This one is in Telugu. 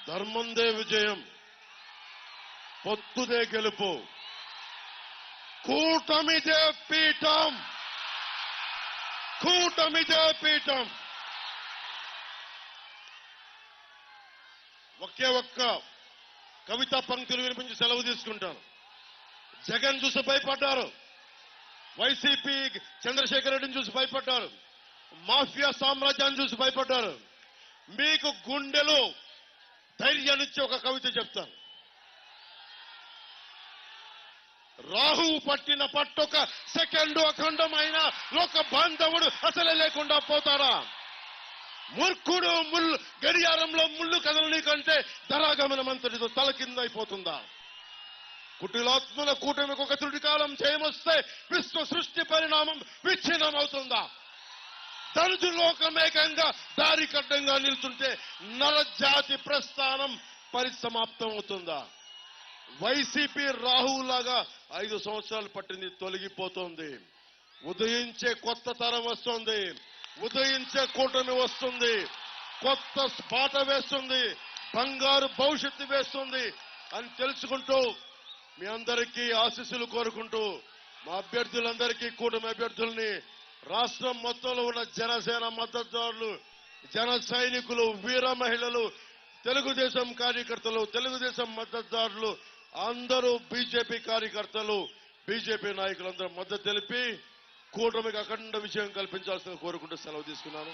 ధర్మందే విజయం, పొత్తుదే గెలుపు, కూటమిదే పీఠం, కూటమిదే పీఠం. ఒకే ఒక్క కవితా పంక్తులు వినిపించి సెలవు తీసుకుంటాను. జగన్ చూసి భయపడ్డారు, వైసీపీ చంద్రశేఖర్ రెడ్డిని చూసి భయపడ్డారు, మాఫియా సామ్రాజ్యాన్ని చూసి భయపడ్డారు. మీకు గుండెలో ధైర్యాన్నిచ్చి ఒక కవిత చెప్తాను. రాహువు పట్టిన పట్టొక సెకండు అఖండమైన లోక బాంధవుడు అసలే లేకుండా పోతాడా? మూర్ఖుడు గడియారంలో ముళ్ళు కదలని కంటే ధరాగమనమంతటితో తల కింద అయిపోతుందా? కుటిలాత్మల కూటమికి ఒక త్రుటి కాలం చేయమొస్తే విశ్వ సృష్టి పరిణామం విచ్ఛిన్నమవుతుందా? దళితు లోకమేకంగా దారి కడ్డంగా నిలుచుంటే నరజాతి ప్రస్థానం పరిసమాప్తం అవుతుందా? వైసీపీ రాహువులాగా 5 సంవత్సరాలు పట్టింది, తొలగిపోతుంది. ఉదయించే కొత్త తరం వస్తుంది, ఉదయించే కూటమి వస్తుంది, కొత్త బాట వేస్తుంది, బంగారు భవిష్యత్తు వేస్తుంది అని తెలుసుకుంటూ మీ అందరికీ ఆశీస్సులు కోరుకుంటూ మా అభ్యర్థులందరికీ, కూటమి అభ్యర్థుల్ని, రాష్ట్రం మొత్తంలో ఉన్న జనసేన మద్దతుదారులు, జన సైనికులు, వీర మహిళలు, తెలుగుదేశం కార్యకర్తలు, తెలుగుదేశం మద్దతుదారులు అందరూ, బీజేపీ కార్యకర్తలు, బీజేపీ నాయకులందరూ మద్దతు తెలిపి కూటమికి అఖండ విజయం కల్పించాల్సిన కోరుకుంటూ సెలవు తీసుకున్నాను.